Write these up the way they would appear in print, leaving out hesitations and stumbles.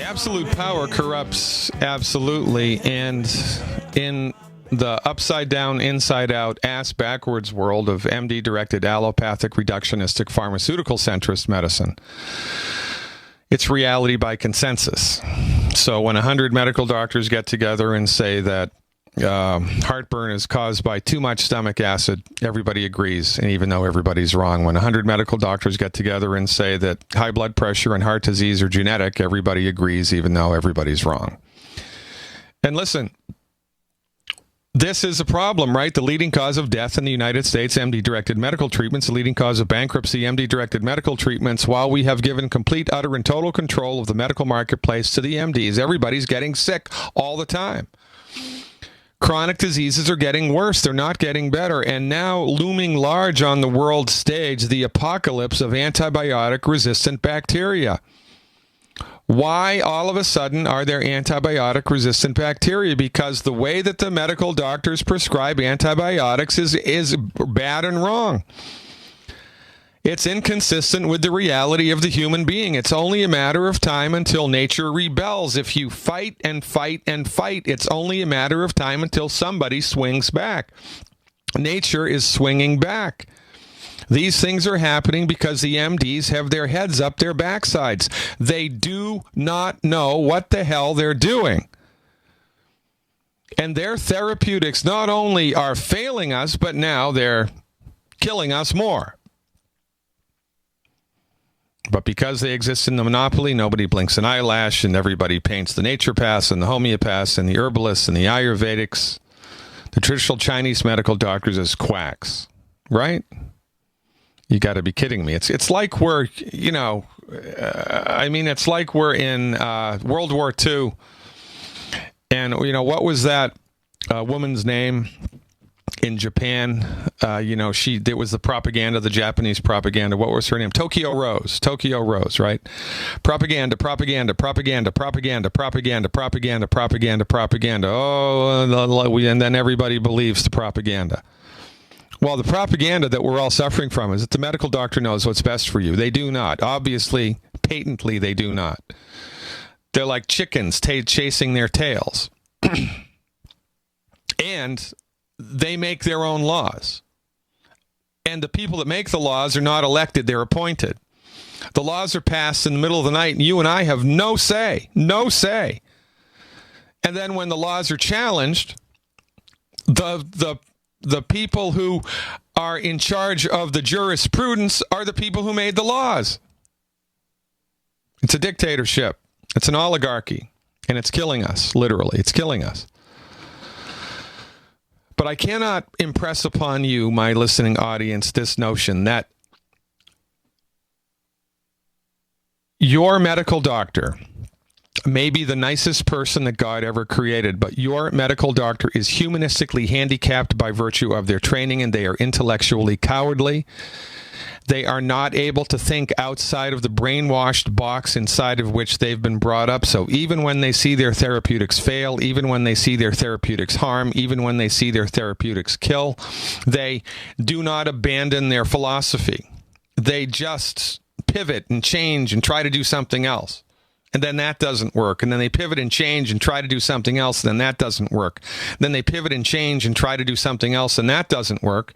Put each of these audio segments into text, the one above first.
Absolute power corrupts absolutely, and in the upside-down, inside-out, ass-backwards world of MD-directed allopathic, reductionistic, pharmaceutical-centrist medicine, it's reality by consensus. So when 100 medical doctors get together and say that heartburn is caused by too much stomach acid, everybody agrees, and even though everybody's wrong. When 100 medical doctors get together and say that high blood pressure and heart disease are genetic, everybody agrees, even though everybody's wrong. And listen, this is a problem, right? The leading cause of death in the United States, MD-directed medical treatments. The leading cause of bankruptcy, MD-directed medical treatments. While we have given complete, utter, and total control of the medical marketplace to the MDs, everybody's getting sick all the time. Chronic diseases are getting worse. They're not getting better. And now, looming large on the world stage, the apocalypse of antibiotic-resistant bacteria. Why all of a sudden are there antibiotic-resistant bacteria? Because the way that the medical doctors prescribe antibiotics is bad and wrong. It's inconsistent with the reality of the human being. It's only a matter of time until nature rebels. If you fight and fight and fight, it's only a matter of time until somebody swings back. Nature is swinging back. These things are happening because the MDs have their heads up their backsides. They do not know what the hell they're doing. And their therapeutics not only are failing us, but now they're killing us more. But because they exist in the monopoly, nobody blinks an eyelash, and everybody paints the naturopaths and the homeopaths and the herbalists and the Ayurvedics, the traditional Chinese medical doctors as quacks, right? You got to be kidding me. It's like we're, it's like we're in World War II. And, what was that woman's name in Japan? It was the propaganda, the Japanese propaganda. What was her name? Tokyo Rose, right? Propaganda. Oh, and then everybody believes the propaganda. Well, the propaganda that we're all suffering from is that the medical doctor knows what's best for you. They do not. Obviously, patently, they do not. They're like chickens chasing their tails. And they make their own laws. And the people that make the laws are not elected, they're appointed. The laws are passed in the middle of the night, and you and I have no say. No say. And then when the laws are challenged, the people who are in charge of the jurisprudence are the people who made the laws. It's a dictatorship. It's an oligarchy. And it's killing us, literally. It's killing us. But I cannot impress upon you, my listening audience, this notion that your medical doctor may be the nicest person that God ever created, but your medical doctor is humanistically handicapped by virtue of their training, and they are intellectually cowardly. They are not able to think outside of the brainwashed box inside of which they've been brought up. So even when they see their therapeutics fail, even when they see their therapeutics harm, even when they see their therapeutics kill, they do not abandon their philosophy. They just pivot and change and try to do something else. And then that doesn't work. And then they pivot and change and try to do something else. And then that doesn't work. Then they pivot and change and try to do something else. And that doesn't work.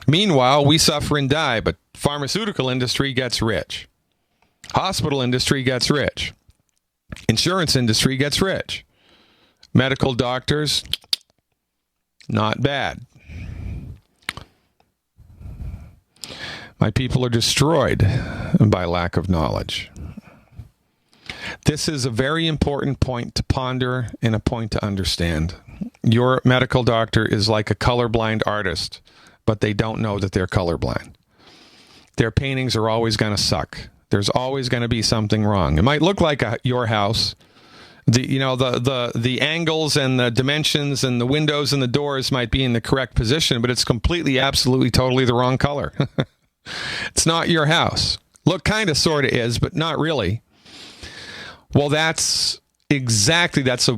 Meanwhile, we suffer and die. But pharmaceutical industry gets rich. Hospital industry gets rich. Insurance industry gets rich. Medical doctors, not bad. My people are destroyed by lack of knowledge. This is a very important point to ponder and a point to understand. Your medical doctor is like a colorblind artist, but they don't know that they're colorblind. Their paintings are always going to suck. There's always going to be something wrong. It might look like your house. The angles and the dimensions and the windows and the doors might be in the correct position, but it's completely, absolutely, totally the wrong color. It's not your house. Look, kind of, sort of is, but not really. Well, that's a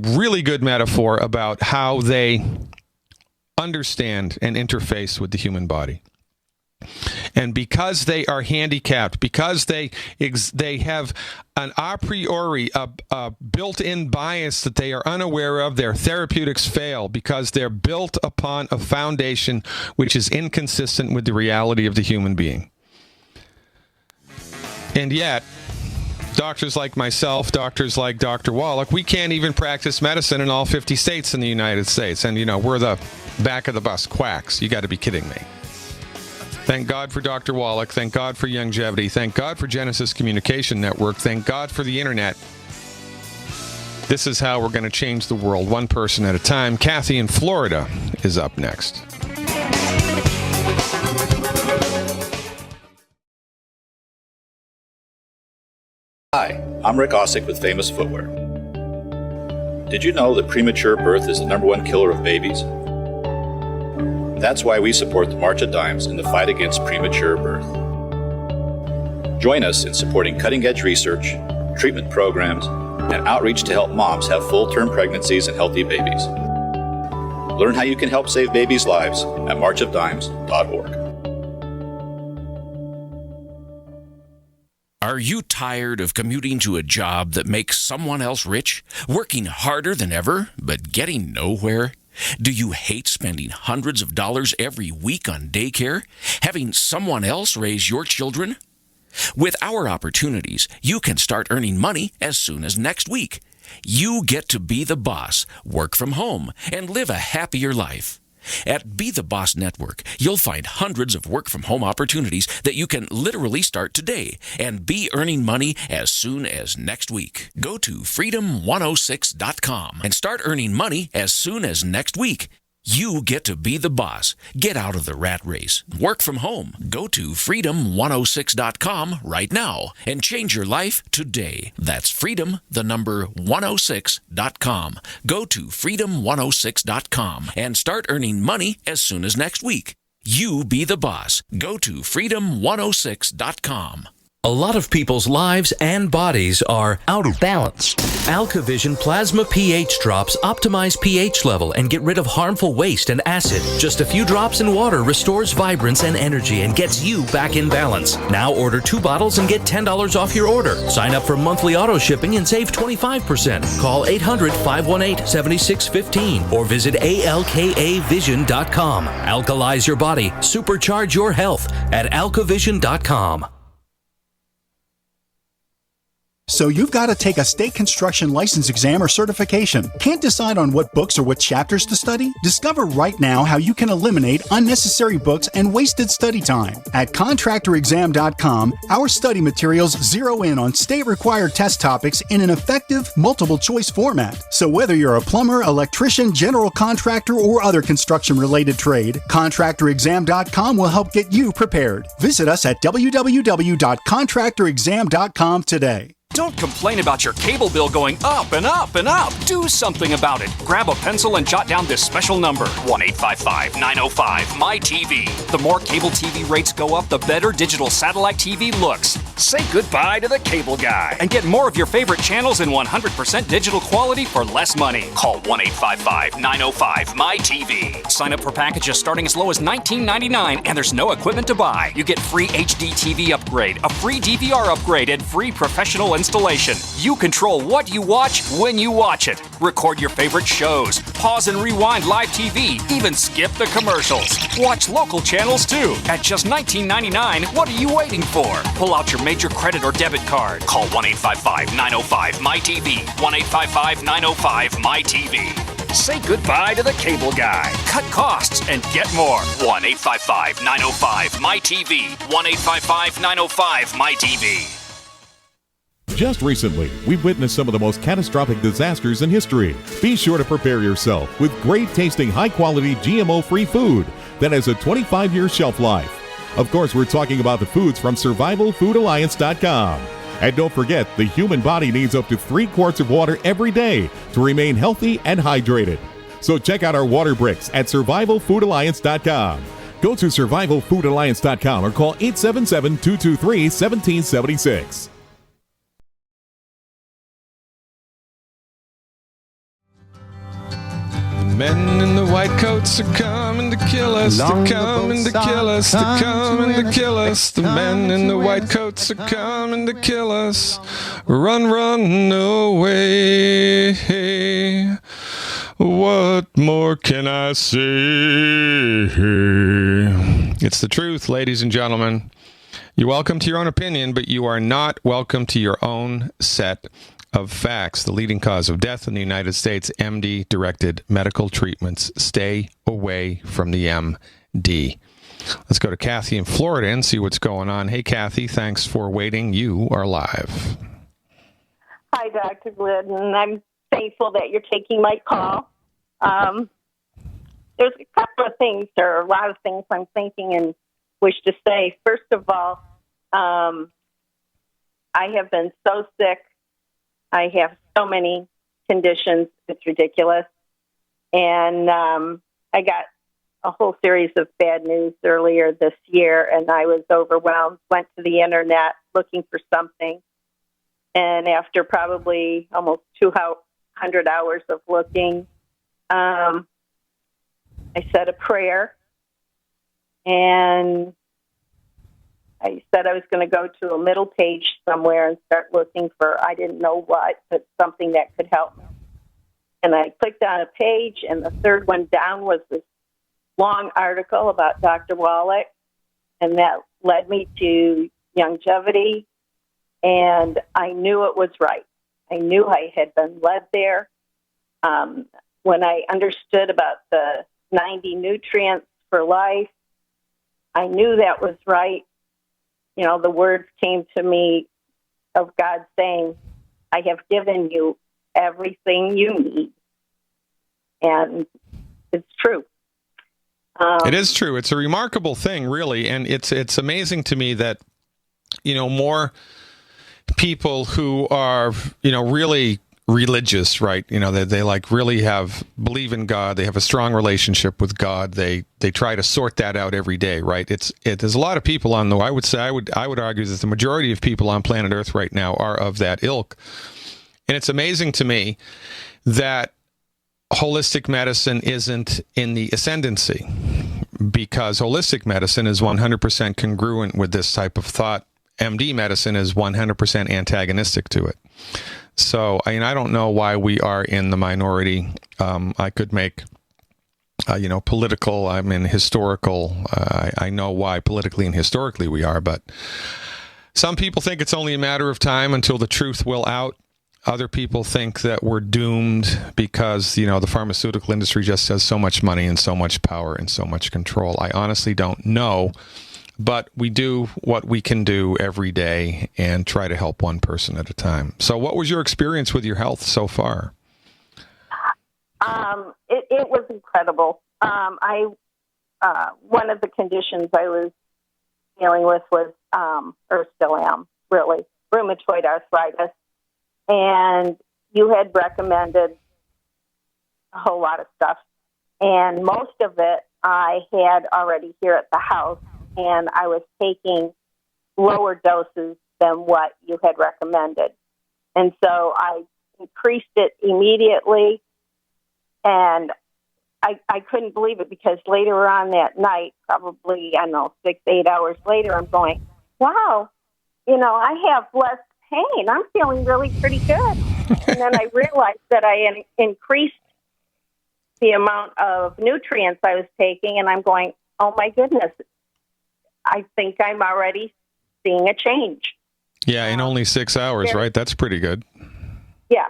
really good metaphor about how they understand and interface with the human body. And because they are handicapped, because they have an a priori, a built-in bias that they are unaware of, their therapeutics fail because they're built upon a foundation which is inconsistent with the reality of the human being. And yet, doctors like myself, doctors like Dr. Wallach, we can't even practice medicine in all 50 states in the United States. And, we're the back of the bus quacks. You got to be kidding me. Thank God for Dr. Wallach. Thank God for Longevity. Thank God for Genesis Communication Network. Thank God for the internet. This is how we're going to change the world, one person at a time. Kathy in Florida is up next. Hi, I'm Rick Ossick with Famous Footwear. Did you know that premature birth is the #1 killer of babies? That's why we support the March of Dimes in the fight against premature birth. Join us in supporting cutting-edge research, treatment programs, and outreach to help moms have full-term pregnancies and healthy babies. Learn how you can help save babies' lives at marchofdimes.org. Are you tired of commuting to a job that makes someone else rich, working harder than ever, but getting nowhere? Do you hate spending hundreds of dollars every week on daycare, having someone else raise your children? With our opportunities, you can start earning money as soon as next week. You get to be the boss, work from home, and live a happier life. At Be the Boss Network, you'll find hundreds of work-from-home opportunities that you can literally start today and be earning money as soon as next week. Go to freedom106.com and start earning money as soon as next week. You get to be the boss. Get out of the rat race. Work from home. Go to freedom106.com right now and change your life today. That's freedom, the number 106.com. Go to freedom106.com and start earning money as soon as next week. You be the boss. Go to freedom106.com. A lot of people's lives and bodies are out of balance. AlkaVision Plasma pH drops optimize pH level and get rid of harmful waste and acid. Just a few drops in water restores vibrance and energy and gets you back in balance. Now order 2 bottles and get $10 off your order. Sign up for monthly auto shipping and save 25%. Call 800-518-7615 or visit alkavision.com. Alkalize your body. Supercharge your health at alkavision.com. So you've got to take a state construction license exam or certification. Can't decide on what books or what chapters to study? Discover right now how you can eliminate unnecessary books and wasted study time. At contractorexam.com, our study materials zero in on state-required test topics in an effective, multiple-choice format. So whether you're a plumber, electrician, general contractor, or other construction-related trade, contractorexam.com will help get you prepared. Visit us at www.contractorexam.com today. Don't complain about your cable bill going up and up and up. Do something about it. Grab a pencil and jot down this special number, 1-855-905-MY-TV. The more cable TV rates go up, the better digital satellite TV looks. Say goodbye to the cable guy and get more of your favorite channels in 100% digital quality for less money. Call 1-855-905-MY-TV. Sign up for packages starting as low as $19.99 and there's no equipment to buy. You get free HD TV upgrade, a free DVR upgrade, and free professional installation. You control what you watch when you watch it. Record your favorite shows, pause and rewind live TV, even skip the commercials. Watch local channels too. At just $19.99, what are you waiting for? Pull out your major credit or debit card. Call 1-855-905-MY-TV. 1-855-905-MY-TV. Say goodbye to the cable guy. Cut costs and get more. 1-855-905-MY-TV. 1-855-905-MY-TV. Just recently, we've witnessed some of the most catastrophic disasters in history. Be sure to prepare yourself with great-tasting, high-quality, GMO-free food that has a 25-year shelf life. Of course, we're talking about the foods from SurvivalFoodAlliance.com. And don't forget, the human body needs up to 3 quarts of water every day to remain healthy and hydrated. So check out our water bricks at SurvivalFoodAlliance.com. Go to SurvivalFoodAlliance.com or call 877-223-1776. Men in the white coats are coming to kill us. They're coming to kill us. They're coming to kill us. The men in the white coats are coming to kill us. Run, run away. What more can I say? It's the truth, ladies and gentlemen. You're welcome to your own opinion, but you are not welcome to your own set of facts. The leading cause of death in the United States, MD-directed medical treatments. Stay away from the MD. Let's go to Kathy in Florida and see what's going on. Hey, Kathy, thanks for waiting. You are live. Hi, Dr. Glidden. I'm thankful that you're taking my call. There's a couple of things, or a lot of things I'm thinking and wish to say. First of all, I have been so sick. I have so many conditions. It's ridiculous. And I got a whole series of bad news earlier this year, and I was overwhelmed, went to the internet looking for something. And after probably almost 200 hours of looking, I said a prayer, and I said I was going to go to a middle page somewhere and start looking for, I didn't know what, but something that could help me. And I clicked on a page, and the third one down was this long article about Dr. Wallach, and that led me to longevity, and I knew it was right. I knew I had been led there. When I understood about the 90 nutrients for life, I knew that was right. You know, the words came to me of God saying, I have given you everything you need. And it's true. It is true. It's a remarkable thing, really. And it's amazing to me that, you know, more people who are, you know, really religious, right? You know, they like really believe in God. They have a strong relationship with God. They try to sort that out every day, right? There's a lot of people I would argue that the majority of people on planet Earth right now are of that ilk. And it's amazing to me that holistic medicine isn't in the ascendancy, because holistic medicine is 100% congruent with this type of thought. MD medicine is 100% antagonistic to it. So, I mean, I don't know why we are in the minority. I could make, political, historical. I know why politically and historically we are, but some people think it's only a matter of time until the truth will out. Other people think that we're doomed because, you know, the pharmaceutical industry just has so much money and so much power and so much control. I honestly don't know. But we do what we can do every day and try to help one person at a time. So what was your experience with your health so far? It was incredible. One of the conditions I was dealing with was, or still am, really, rheumatoid arthritis. And you had recommended a whole lot of stuff. And most of it I had already here at the house. And I was taking lower doses than what you had recommended. And so I increased it immediately, and I couldn't believe it, because later on that night, probably, 6-8 hours later, I'm going, wow, you know, I have less pain. I'm feeling really pretty good. And then I realized that I increased the amount of nutrients I was taking, and I'm going, oh my goodness, I think I'm already seeing a change. Yeah, in only 6 hours, right? That's pretty good. Yeah.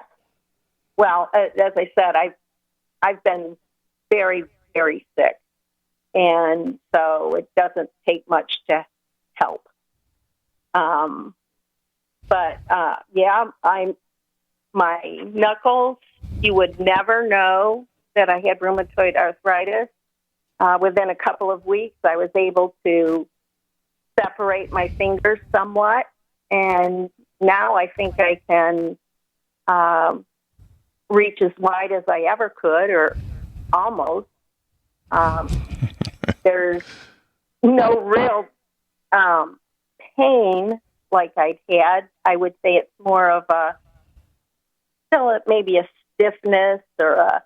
Well, as I said, I've been very, very sick, and so it doesn't take much to help. My knuckles, you would never know that I had rheumatoid arthritis. Within a couple of weeks, I was able to separate my fingers somewhat, and now I think I can reach as wide as I ever could, or almost. There's no real pain like I'd had. I would say it's more of maybe a stiffness, or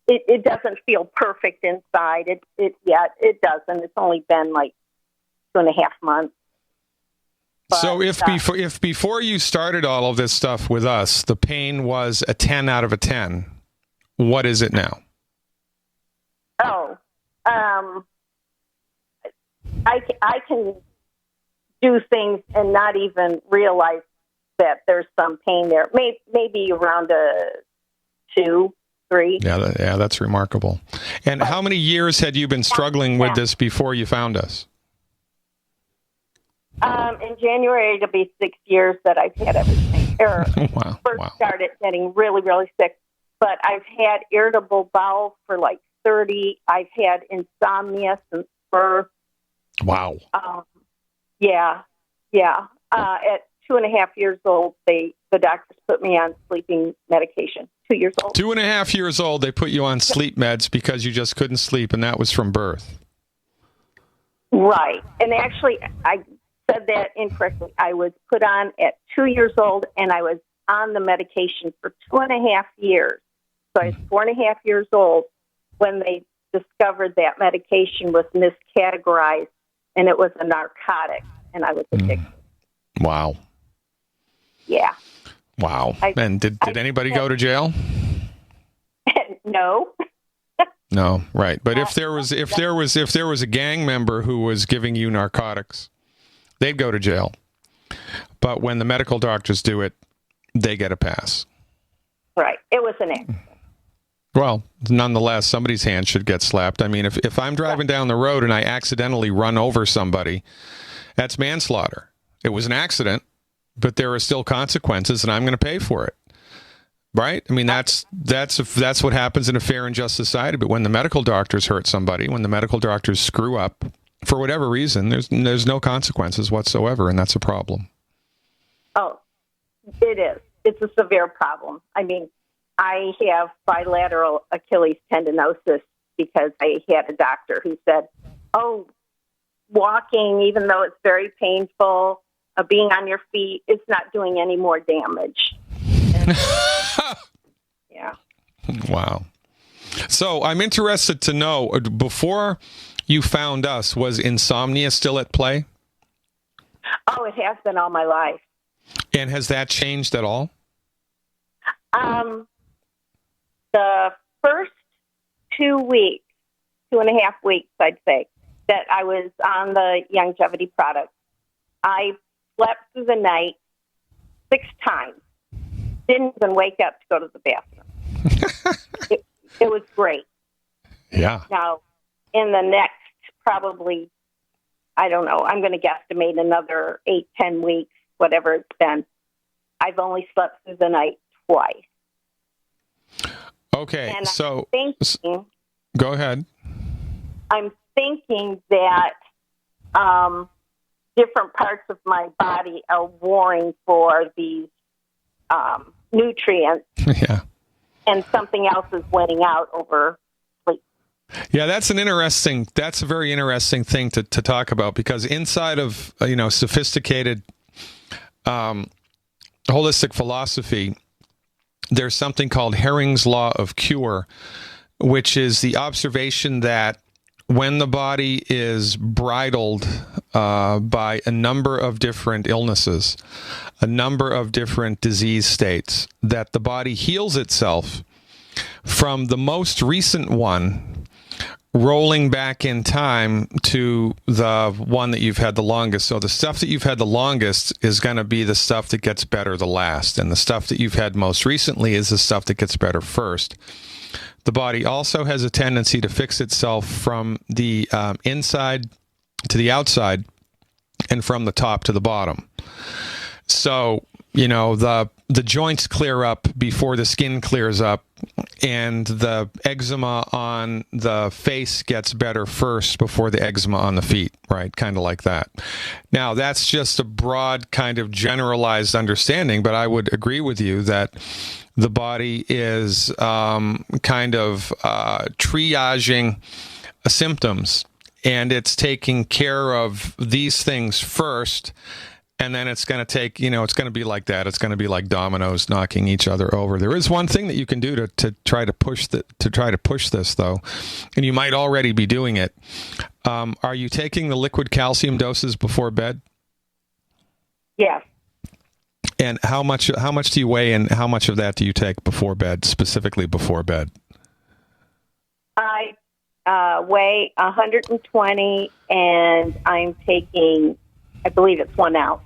it doesn't feel perfect inside. It doesn't. It's only been like 2.5 months. But, so if before you started all of this stuff with us, the pain was a 10 out of a 10, what is it now? I can do things and not even realize that there's some pain there. Maybe around a 2, 3. Yeah, that's remarkable. And how many years had you been struggling with this before you found us? In January, it'll be 6 years that I've had everything. First started getting really, really sick. But I've had irritable bowel for like 30. I've had insomnia since birth. Wow. Yeah. At 2.5 years old, the doctors put me on sleeping medication. 2 years old. 2.5 years old, they put you on sleep meds because you just couldn't sleep, and that was from birth. Right. And actually, I said that incorrectly. I was put on at 2 years old, and I was on the medication for 2.5 years. So I was 4.5 years old when they discovered that medication was miscategorized, and it was a narcotic, and I was addicted. Wow. Yeah. Wow. And did anybody go to jail? No. No, right. But if there was a gang member who was giving you narcotics, they'd go to jail. But when the medical doctors do it, they get a pass. Right. It was an accident. Well, nonetheless, somebody's hand should get slapped. I mean, if I'm driving down the road and I accidentally run over somebody, that's manslaughter. It was an accident, but there are still consequences, and I'm going to pay for it. Right? I mean, that's what happens in a fair and just society. But when the medical doctors hurt somebody, when the medical doctors screw up for whatever reason, there's no consequences whatsoever, and that's a problem. Oh, it is. It's a severe problem. I mean, I have bilateral Achilles tendinosis because I had a doctor who said, "Oh, walking, even though it's very painful, being on your feet, it's not doing any more damage." Yeah. Wow. So I'm interested to know, before you found us, was insomnia still at play? Oh, it has been all my life. And has that changed at all? The first 2 weeks, 2.5 weeks, I'd say, that I was on the longevity product, I slept through the night 6 times. Didn't even wake up to go to the bathroom. It was great. Yeah. Now, in the next probably, I don't know, I'm going to guesstimate another 8-10 weeks, whatever it's been. I've only slept through the night twice. Okay, and so thinking, go ahead. I'm thinking that different parts of my body are warring for these nutrients. Yeah. And something else is winning out over sleep. Yeah, that's a very interesting thing to talk about, because inside of, sophisticated holistic philosophy, there's something called Herring's Law of Cure, which is the observation that when the body is bridled by a number of different illnesses, a number of different disease states, that the body heals itself from the most recent one, rolling back in time to the one that you've had the longest. So the stuff that you've had the longest is going to be the stuff that gets better the last, and the stuff that you've had most recently is the stuff that gets better first. The body also has a tendency to fix itself from the inside to the outside and from the top to the bottom. So, the joints clear up before the skin clears up, and the eczema on the face gets better first before the eczema on the feet, right? Kind of like that. Now, that's just a broad kind of generalized understanding, but I would agree with you that the body is kind of triaging symptoms, and it's taking care of these things first, And then it's going to take, it's going to be like that. It's going to be like dominoes knocking each other over. There is one thing that you can do to try to push this, though, and you might already be doing it. Are you taking the liquid calcium doses before bed? Yes. And how much do you weigh, and how much of that do you take before bed, specifically before bed? I weigh 120, and I'm taking, I believe it's 1 ounce.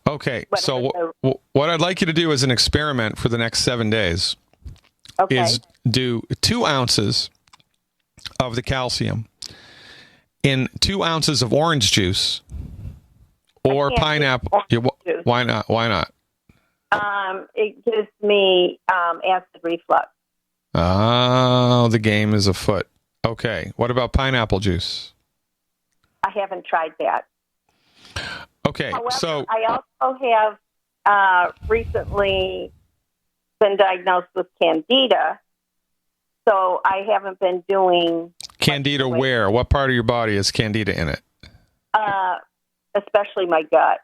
Okay, so what I'd like you to do as an experiment for the next 7 days is do 2 ounces of the calcium in 2 ounces of orange juice or pineapple. Why not? Why not? It gives me acid reflux. Oh, the game is afoot. Okay, what about pineapple juice? I haven't tried that. Okay, However, so I also have recently been diagnosed with candida, so I haven't been doing candida where? What part of your body has candida in it? Especially my gut.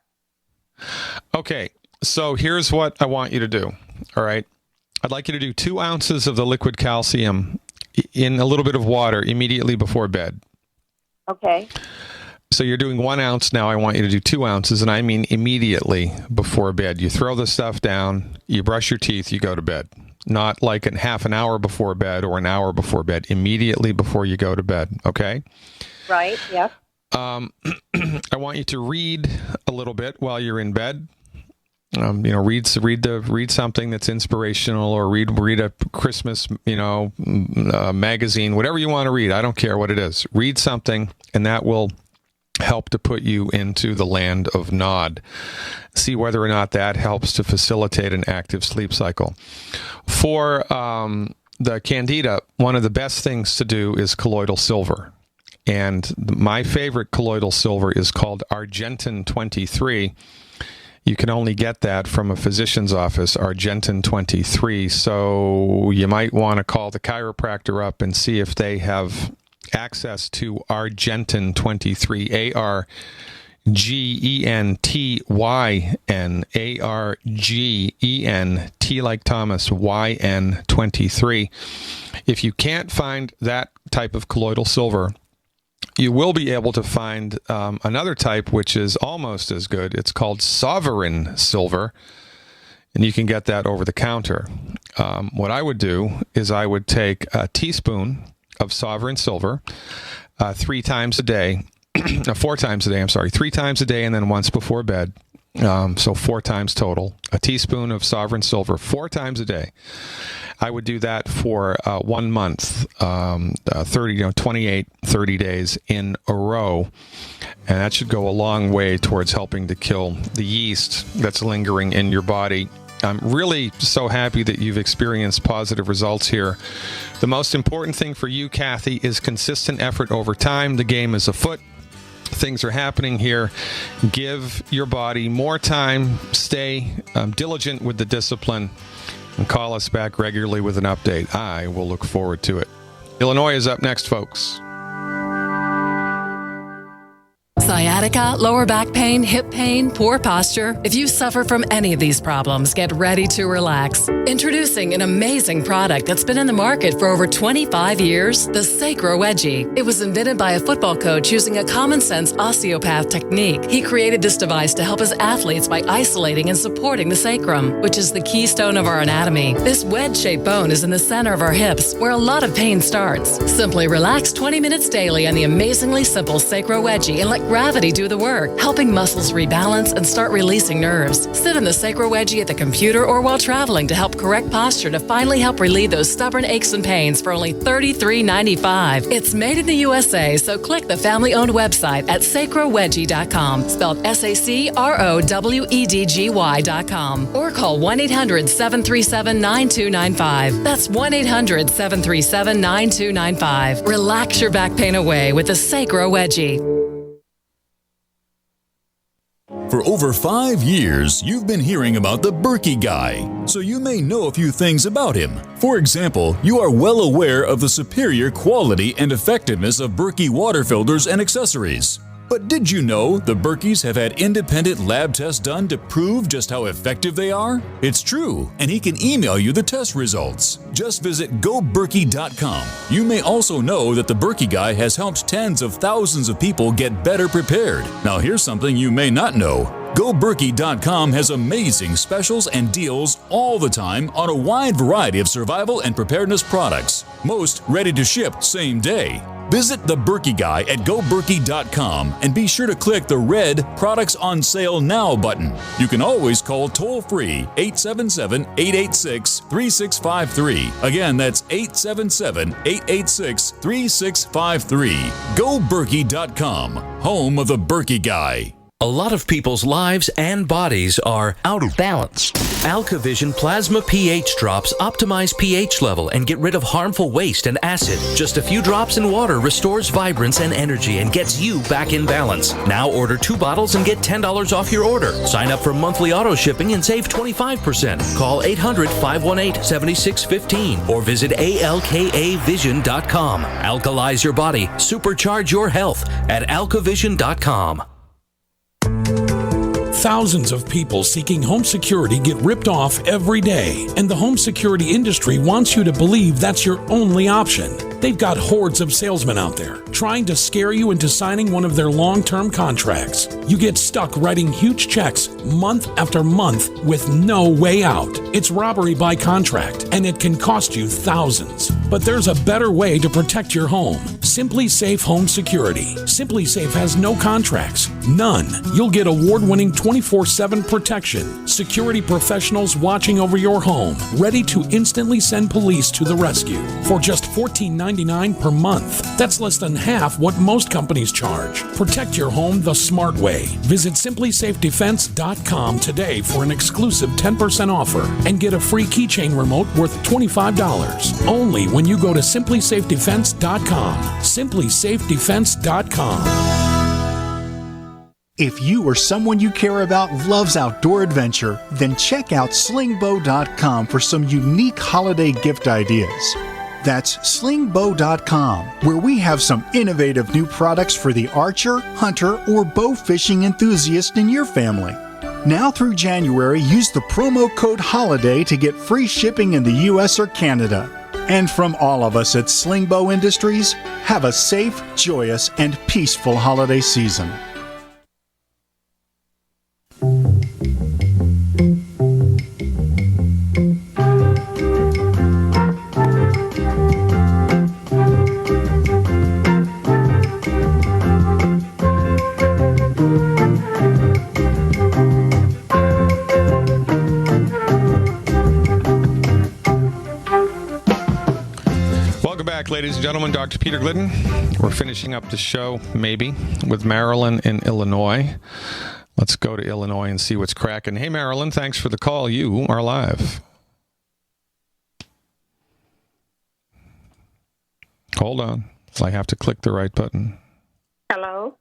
Okay, so here's what I want you to do. All right, I'd like you to do 2 ounces of the liquid calcium in a little bit of water immediately before bed. Okay. So you're doing 1 ounce now. I want you to do 2 ounces, and I mean immediately before bed. You throw the stuff down, you brush your teeth, you go to bed. Not like in half an hour before bed or an hour before bed. Immediately before you go to bed. Okay? Right. Yeah. I want you to read a little bit while you're in bed. Read something that's inspirational, or read a Christmas, magazine, whatever you want to read. I don't care what it is. Read something, and that will help to put you into the land of Nod. See whether or not that helps to facilitate an active sleep cycle. For the candida, one of the best things to do is colloidal silver. And my favorite colloidal silver is called Argentin 23. You can only get that from a physician's office, Argentin 23. So you might want to call the chiropractor up and see if they have access to Argentin 23, ARGENTYN, ARGEN, T like Thomas, YN 23. If you can't find that type of colloidal silver, you will be able to find another type which is almost as good. It's called Sovereign Silver, and you can get that over the counter. What I would do is I would take a teaspoon of Sovereign Silver 3 times a day, 4 times a day, 3 times a day, and then once before bed. So 4 times total. A teaspoon of Sovereign Silver 4 times a day. I would do that for 1 month, 30 days in a row. And that should go a long way towards helping to kill the yeast that's lingering in your body. I'm really so happy that you've experienced positive results here. The most important thing for you, Kathy, is consistent effort over time. The game is afoot. Things are happening here. Give your body more time. Stay diligent with the discipline, and call us back regularly with an update. I will look forward to it. Illinois is up next, folks. Sciatica, lower back pain, hip pain, poor posture. If you suffer from any of these problems, get ready to relax. Introducing an amazing product that's been in the market for over 25 years, the Sacro Wedgie. It was invented by a football coach using a common-sense osteopath technique. He created this device to help his athletes by isolating and supporting the sacrum, which is the keystone of our anatomy. This wedge-shaped bone is in the center of our hips, where a lot of pain starts. Simply relax 20 minutes daily on the amazingly simple Sacro Wedgie and let gravity do the work, helping muscles rebalance and start releasing nerves. Sit in the Sacro Wedgie at the computer or while traveling to help correct posture to finally help relieve those stubborn aches and pains for only $33.95. It's made in the USA, so click the family-owned website at sacrowedgie.com, spelled SACROWEDGY.com, or call 1-800-737-9295. That's 1-800-737-9295. Relax your back pain away with the Sacro Wedgie. For over 5 years, you've been hearing about the Berkey Guy, so you may know a few things about him. For example, you are well aware of the superior quality and effectiveness of Berkey water filters and accessories. But did you know the Berkeys have had independent lab tests done to prove just how effective they are? It's true, and he can email you the test results. Just visit GoBerkey.com. You may also know that the Berkey Guy has helped tens of thousands of people get better prepared. Now here's something you may not know. GoBerkey.com has amazing specials and deals all the time on a wide variety of survival and preparedness products. Most ready to ship same day. Visit the Berkey Guy at GoBerkey.com and be sure to click the red Products on Sale Now button. You can always call toll-free 877-886-3653. Again, that's 877-886-3653. GoBerkey.com, home of the Berkey Guy. A lot of people's lives and bodies are out of balance. AlkaVision Plasma pH drops optimize pH level and get rid of harmful waste and acid. Just a few drops in water restores vibrance and energy and gets you back in balance. Now order 2 bottles and get $10 off your order. Sign up for monthly auto shipping and save 25%. Call 800-518-7615 or visit alkavision.com. Alkalize your body. Supercharge your health at alkavision.com. Thousands of people seeking home security get ripped off every day, and the home security industry wants you to believe that's your only option. They've got hordes of salesmen out there trying to scare you into signing one of their long-term contracts. You get stuck writing huge checks month after month with no way out. It's robbery by contract, and it can cost you thousands. But there's a better way to protect your home. Simply Safe Home Security. Simply Safe has no contracts. None. You'll get award-winning 24/7 protection. Security professionals watching over your home, ready to instantly send police to the rescue for just $14.99 per month. That's less than half what most companies charge. Protect your home the smart way. Visit simplysafedefense.com today for an exclusive 10% offer and get a free keychain remote worth $25. Only when you go to simplysafedefense.com. simplysafedefense.com. If you or someone you care about loves outdoor adventure, then check out slingbow.com for some unique holiday gift ideas. That's slingbow.com, where we have some innovative new products for the archer, hunter, or bow fishing enthusiast in your family. Now through January, use the promo code HOLIDAY to get free shipping in the U.S. or Canada. And from all of us at Slingbow Industries, have a safe, joyous, and peaceful holiday season. Ladies and gentlemen, Dr. Peter Glidden. We're finishing up the show, maybe, with Marilyn in Illinois. Let's go to Illinois and see what's cracking. Hey, Marilyn, thanks for the call. You are live. Hold on. I have to click the right button. Hello?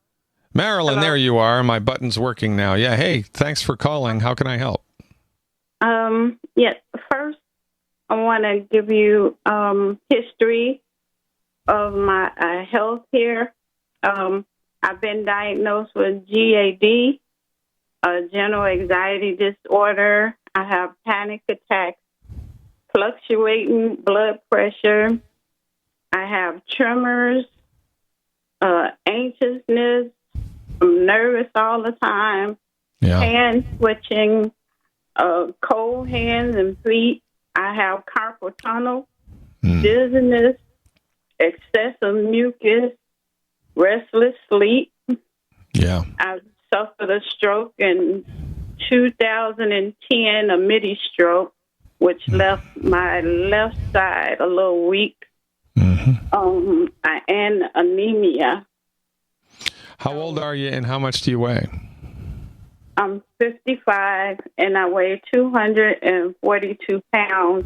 Marilyn, Hello? there you are. My button's working now. Yeah, hey, thanks for calling. How can I help? Yes, first, I want to give you history of my health here. I've been diagnosed with GAD, general anxiety disorder. I have panic attacks, fluctuating blood pressure. I have tremors, anxiousness. I'm nervous all the time. Yeah. Hand twitching, cold hands and feet. I have carpal tunnel, dizziness, excessive mucus, restless sleep. Yeah. I suffered a stroke in 2010, a midi stroke, which left my left side a little weak, and anemia. How old are you and how much do you weigh? I'm 55 and I weigh 242 pounds.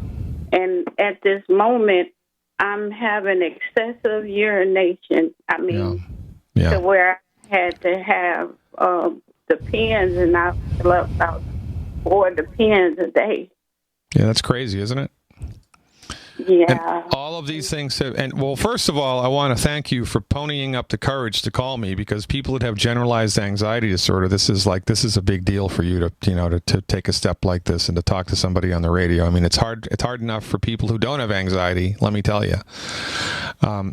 And at this moment, I'm having excessive urination. I mean, to where I had to have the pens, and I fill up about 4 pens a day. Yeah, that's crazy, isn't it? Yeah. And all of these things have, and well, first of all, I want to thank you for ponying up the courage to call me, because people that have generalized anxiety disorder, this is a big deal for you to take a step like this and to talk to somebody on the radio. I mean, it's hard enough for people who don't have anxiety, let me tell you.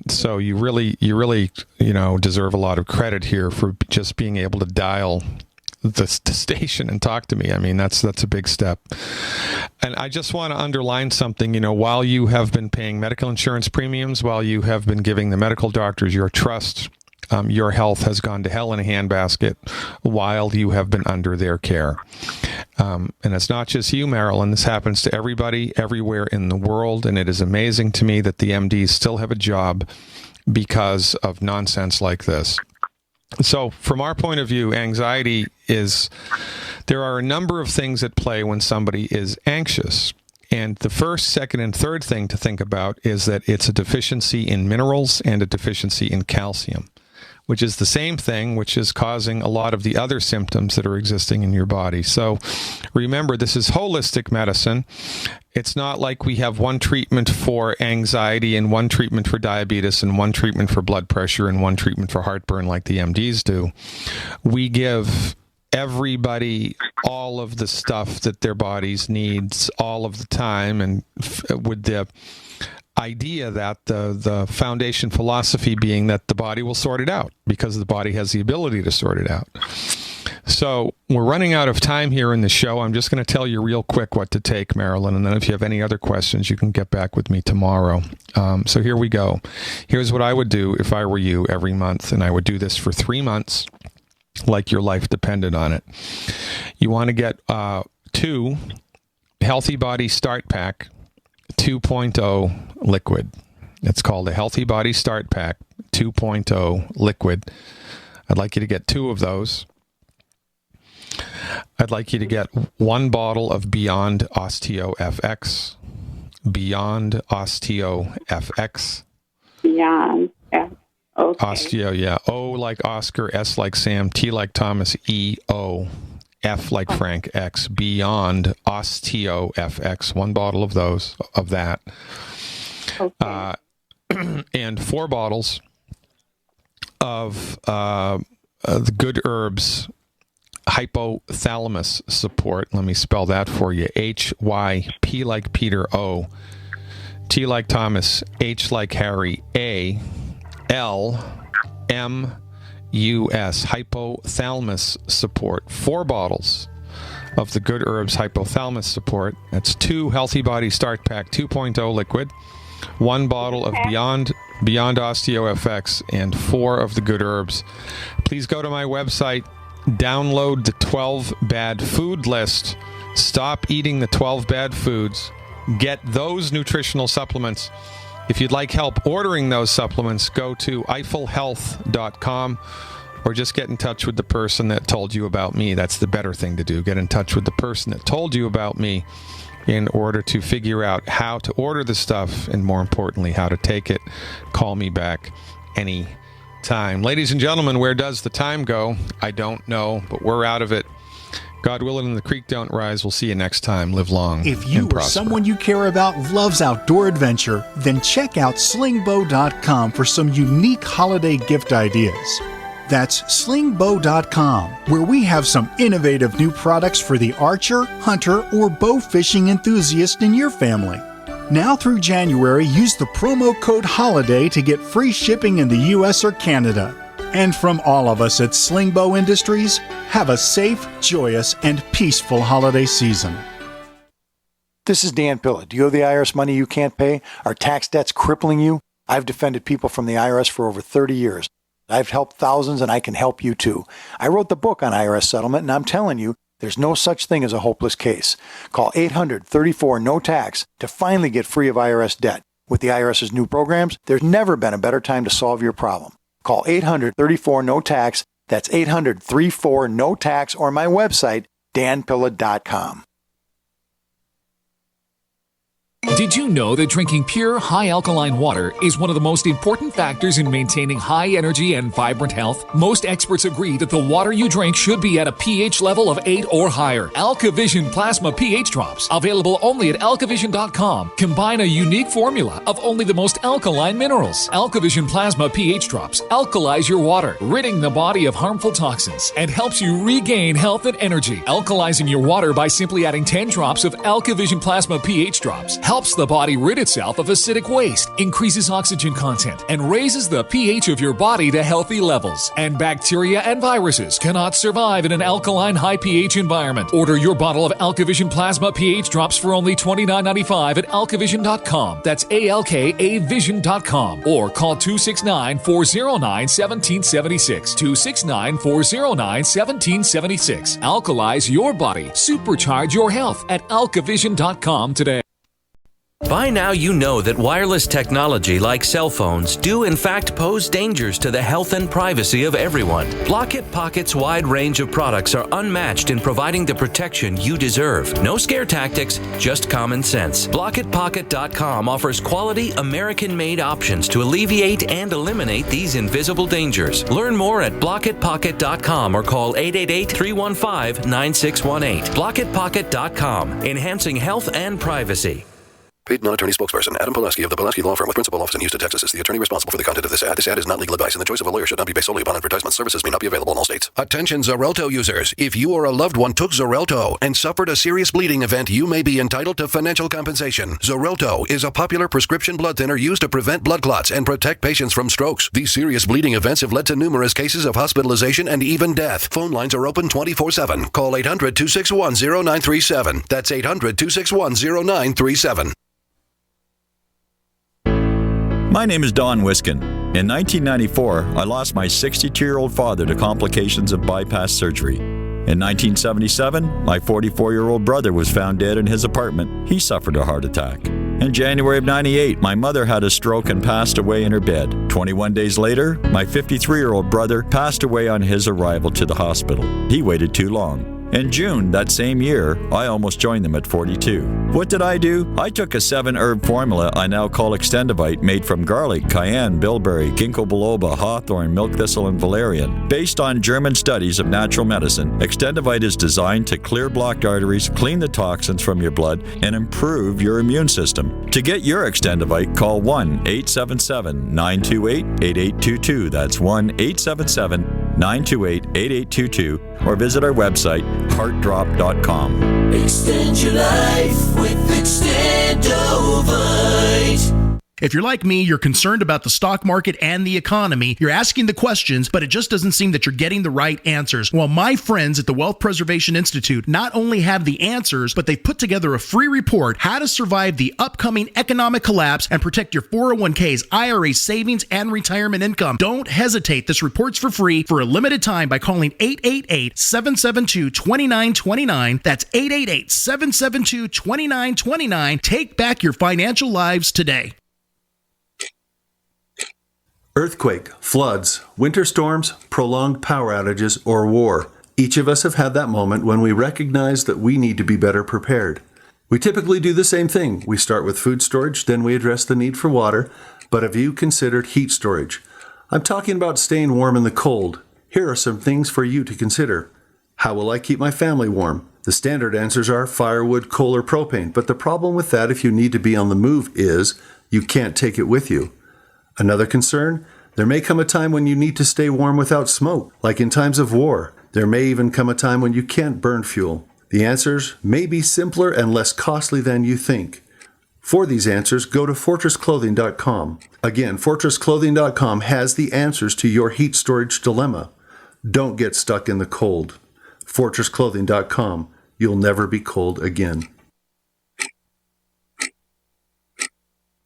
So you really, deserve a lot of credit here for just being able to dial the station and talk to me. I mean, that's a big step. And I just want to underline something, while you have been paying medical insurance premiums, while you have been giving the medical doctors your trust, your health has gone to hell in a handbasket while you have been under their care. And it's not just you, Marilyn. This happens to everybody everywhere in the world. And it is amazing to me that the MDs still have a job because of nonsense like this. So from our point of view, anxiety there are a number of things at play when somebody is anxious. And the first, second, and third thing to think about is that it's a deficiency in minerals and a deficiency in calcium, which is the same thing, which is causing a lot of the other symptoms that are existing in your body. So remember, this is holistic medicine. It's not like we have one treatment for anxiety and one treatment for diabetes and one treatment for blood pressure and one treatment for heartburn like the MDs do. We give everybody all of the stuff that their bodies needs all of the time, and with the idea that the foundation philosophy being that the body will sort it out because the body has the ability to sort it out. So we're running out of time here in the show. I'm just going to tell you real quick what to take, Marilyn, and then if you have any other questions, you can get back with me tomorrow. So here we go. Here's what I would do if I were you every month, and I would do this for 3 months, like your life depended on it. You want to get 2 Healthy Body Start Pack 2.0 liquid. It's called a Healthy Body Start Pack 2.0 liquid. I'd like you to get 2 of those. I'd like you to get 1 bottle of Beyond Osteo FX. Beyond Osteo FX. Beyond FX. Okay. Osteo, yeah. O like Oscar, S like Sam, T like Thomas, E, O, F like Frank, X. Beyond Osteo FX. 1 bottle of that. Okay. And 4 bottles of the Good Herbs Hypothalamus Support. Let me spell that for you. HYP like Peter, O, T like Thomas, H like Harry, A, L, M, U-S. Hypothalamus Support. 4 bottles of the Good Herbs Hypothalamus Support. That's 2 Healthy Body Start Pack 2.0 liquid, 1 bottle of Beyond Osteo FX, and 4 of the Good Herbs. Please go to my website, download the 12 bad food list, stop eating the 12 bad foods, get those nutritional supplements. If you'd like help ordering those supplements, go to eiffelhealth.com or just get in touch with the person that told you about me. That's the better thing to do. Get in touch with the person that told you about me in order to figure out how to order the stuff and, more importantly, how to take it. Call me back any time. Ladies and gentlemen, where does the time go? I don't know, but we're out of it. God willing and the creek don't rise. We'll see you next time. Live long If you and or prosper. someone you care about loves outdoor adventure, then check out slingbow.com for some unique holiday gift ideas. That's slingbow.com, where we have some innovative new products for the archer, hunter, or bow fishing enthusiast in your family. Now through January, use the promo code HOLIDAY to get free shipping in the U.S. or Canada. And from all of us at Slingbow Industries, have a safe, joyous, and peaceful holiday season. This is Dan Pilla. Do you owe the IRS money you can't pay? Are tax debts crippling you? I've defended people from the IRS for over 30 years. I've helped thousands, and I can help you too. I wrote the book on IRS settlement, and I'm telling you, there's no such thing as a hopeless case. Call 800-34-NO-TAX to finally get free of IRS debt. With the IRS's new programs, there's never been a better time to solve your problem. Call 800-34-NO-TAX. That's 800-34-NO-TAX, or my website, danpilla.com. Did you know that drinking pure, high alkaline water is one of the most important factors in maintaining high energy and vibrant health? Most experts agree that the water you drink should be at a pH level of 8 or higher. AlkaVision Plasma pH Drops, available only at alkavision.com, combine a unique formula of only the most alkaline minerals. AlkaVision Plasma pH Drops alkalize your water, ridding the body of harmful toxins, and helps you regain health and energy. Alkalizing your water by simply adding 10 drops of AlkaVision Plasma pH Drops helps the body rid itself of acidic waste, increases oxygen content, and raises the pH of your body to healthy levels. And bacteria and viruses cannot survive in an alkaline high pH environment. Order your bottle of AlkaVision Plasma pH Drops for only $29.95 at alkavision.com. That's ALKAvision.com. Or call 269-409-1776. 269-409-1776. Alkalize your body. Supercharge your health at alkavision.com today. By now you know that wireless technology like cell phones do in fact pose dangers to the health and privacy of everyone. Block-It Pocket's wide range of products are unmatched in providing the protection you deserve. No scare tactics, just common sense. BlockItPocket.com offers quality American-made options to alleviate and eliminate these invisible dangers. Learn more at BlockItPocket.com or call 888-315-9618. BlockItPocket.com, enhancing health and privacy. Paid non-attorney spokesperson Adam Pulaski of the Pulaski Law Firm with principal office in Houston, Texas is the attorney responsible for the content of this ad. This ad is not legal advice, and the choice of a lawyer should not be based solely upon advertisement. Services may not be available in all states. Attention Xarelto users. If you or a loved one took Xarelto and suffered a serious bleeding event, you may be entitled to financial compensation. Xarelto is a popular prescription blood thinner used to prevent blood clots and protect patients from strokes. These serious bleeding events have led to numerous cases of hospitalization and even death. Phone lines are open 24/7. Call 800-261-0937. That's 800-261-0937. My name is Don Wiskin. In 1994, I lost my 62-year-old father to complications of bypass surgery. In 1977, my 44-year-old brother was found dead in his apartment. He suffered a heart attack. In January of 98, my mother had a stroke and passed away in her bed. 21 days later, my 53-year-old brother passed away on his arrival to the hospital. He waited too long. In June that same year, I almost joined them at 42. What did I do? I took a 7-herb formula I now call Extendivite, made from garlic, cayenne, bilberry, ginkgo biloba, hawthorn, milk thistle, and valerian. Based on German studies of natural medicine, Extendivite is designed to clear blocked arteries, clean the toxins from your blood, and improve your immune system. To get your Extendivite, call 1-877-928-8822. That's 1-877-928-8822, or visit our website, heartdrop.com. Extend your life with Extendovite. If you're like me, you're concerned about the stock market and the economy. You're asking the questions, but it just doesn't seem that you're getting the right answers. Well, my friends at the Wealth Preservation Institute not only have the answers, but they've put together a free report, How to Survive the Upcoming Economic Collapse and Protect Your 401ks, IRA savings, and retirement income. Don't hesitate. This report's for free for a limited time by calling 888-772-2929. That's 888-772-2929. Take back your financial lives today. Earthquake, floods, winter storms, prolonged power outages, or war. Each of us have had that moment when we recognize that we need to be better prepared. We typically do the same thing. We start with food storage, then we address the need for water. But have you considered heat storage? I'm talking about staying warm in the cold. Here are some things for you to consider. How will I keep my family warm? The standard answers are firewood, coal, or propane. But the problem with that, if you need to be on the move, is you can't take it with you. Another concern, there may come a time when you need to stay warm without smoke, like in times of war. There may even come a time when you can't burn fuel. The answers may be simpler and less costly than you think. For these answers, go to fortressclothing.com. Again, fortressclothing.com has the answers to your heat storage dilemma. Don't get stuck in the cold. fortressclothing.com. You'll never be cold again.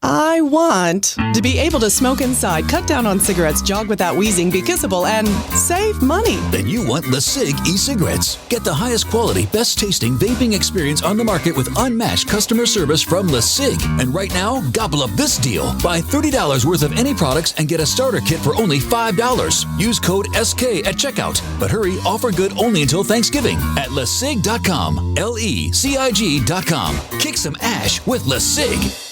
I want to be able to smoke inside, cut down on cigarettes, jog without wheezing, be kissable, and save money. Then you want LeSig e-cigarettes. Get the highest quality, best tasting vaping experience on the market with unmatched customer service from LeSig. And right now, gobble up this deal. Buy $30 worth of any products and get a starter kit for only $5. Use code SK at checkout. But hurry, offer good only until Thanksgiving at LeSig.com. LECIG.com. Kick some ash with LeSig.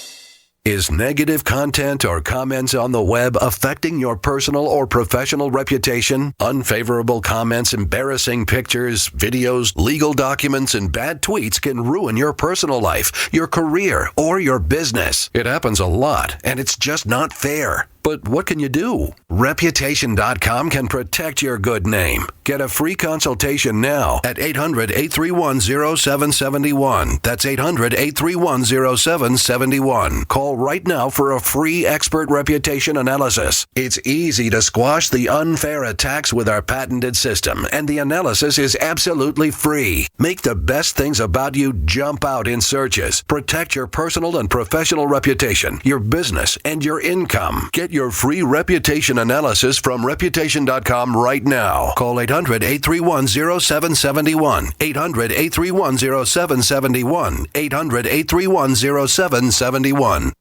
Is negative content or comments on the web affecting your personal or professional reputation? Unfavorable comments, embarrassing pictures, videos, legal documents, and bad tweets can ruin your personal life, your career, or your business. It happens a lot, and it's just not fair. But what can you do? Reputation.com can protect your good name. Get a free consultation now at 800-831-0771. That's 800-831-0771. Call right now for a free expert reputation analysis. It's easy to squash the unfair attacks with our patented system, and the analysis is absolutely free. Make the best things about you jump out in searches. Protect your personal and professional reputation, your business, and your income. Get your free reputation analysis from Reputation.com right now. Call 800-831-0771. 800-831-0771. 800-831-0771.